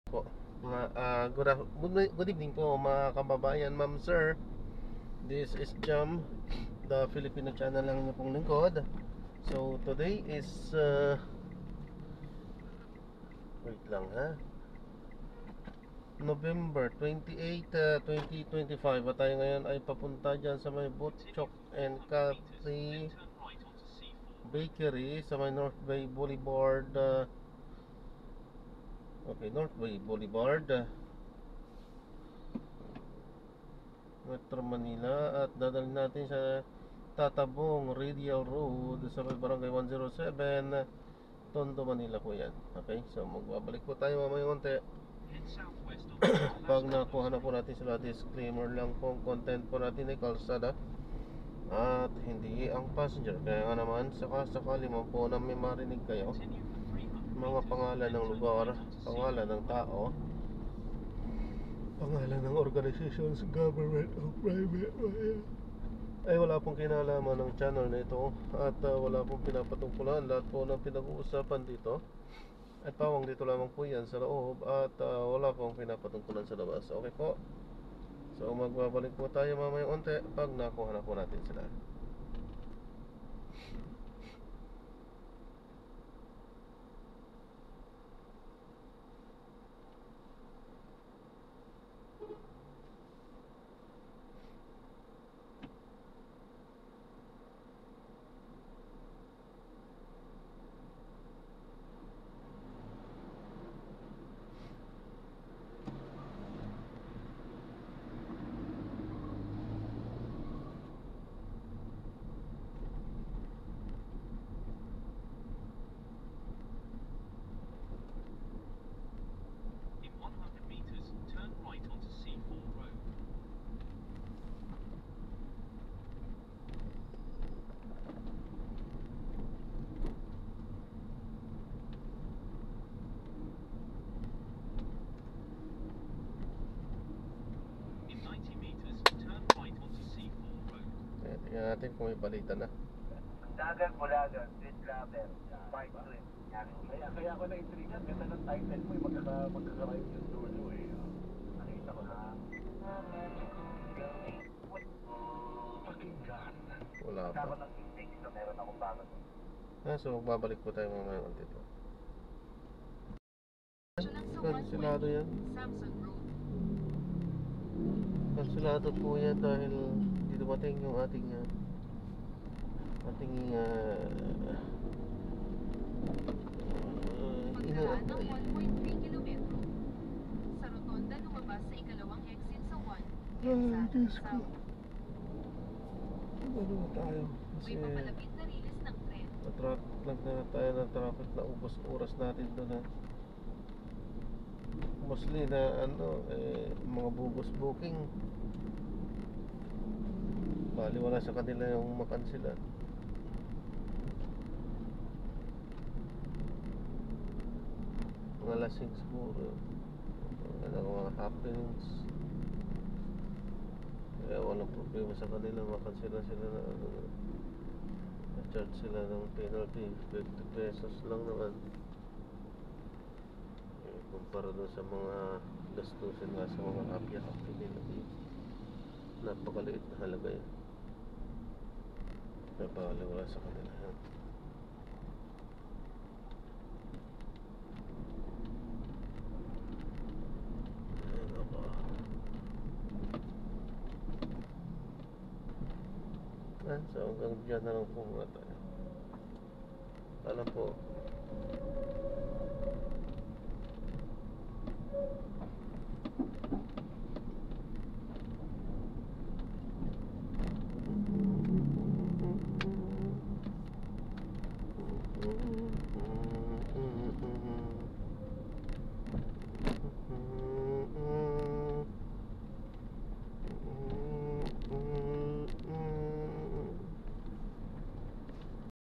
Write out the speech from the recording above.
Po. Good evening po mga kababayan, ma'am, sir. This is Jam, the Filipino channel lang niyo pong lingkod. So today is wait lang ha, November 28, 2025. At tayo ngayon ay papunta dyan sa may Butchok and Coffee Bakery sa may North Bay Boulevard. North Bay Boulevard, Metro Manila, at dadalhin natin sa Tatabong Radial Road sa may Barangay 107, Tondo, Manila po yan. Okay, so magbabalik po tayo mamaya konti. Pag nakuha na po natin sila, disclaimer lang po, content po natin ay kalsada at hindi ang passenger. Kaya nga naman, sakali man po na may marinig kayo mga pangalan ng lugar, pangalan ng tao, pangalan ng organizations, government o private, ay wala pong kinalaman ng channel na ito at wala pong pinapatungkulan. Lahat po ng pinag-uusapan dito ay pawang dito lamang po yan sa loob at wala pong pinapatungkulan sa labas. Okay po, so magbabalik po tayo mamaya unti pag nakuha na po natin sila. Tingnan natin kung may balita na. Dagat Bulagan, Street Lover, Park 2. Kaya ako na-intrigan, ganda ng title mo, magkakarayo yung dulo eh. Nakita ko na. Pakinggan. Wala pa. Kasama ng intakes na meron akong bago. So magbabalik po tayo mamaya konti po. Kansilado yan. Kansilado po yan dahil hindi dumating yung ating Pagkaraan ng 1.3 kilometro sa rotonda lumabas sa ikalawang exit sa 1 EDSA South. Ano na tayo? Kasi May papalapit na rilis ng tren. na-traffic lang na tayo ng traffic na ubos oras natin doon na mostly na mga bubos booking. Bali wala sa kanila yung makansila. Mga lasing siguro, mga happenings. Kaya walang problema sa kanila, makansila sila na charge sila ng penalty, 50 pesos lang naman. Kumpara doon sa mga gastusin nga sa mga happy nila, napakaliit na halaga yun. Wala sa kanila yan. So hanggang dyan na lang po muna tayo. Alam po.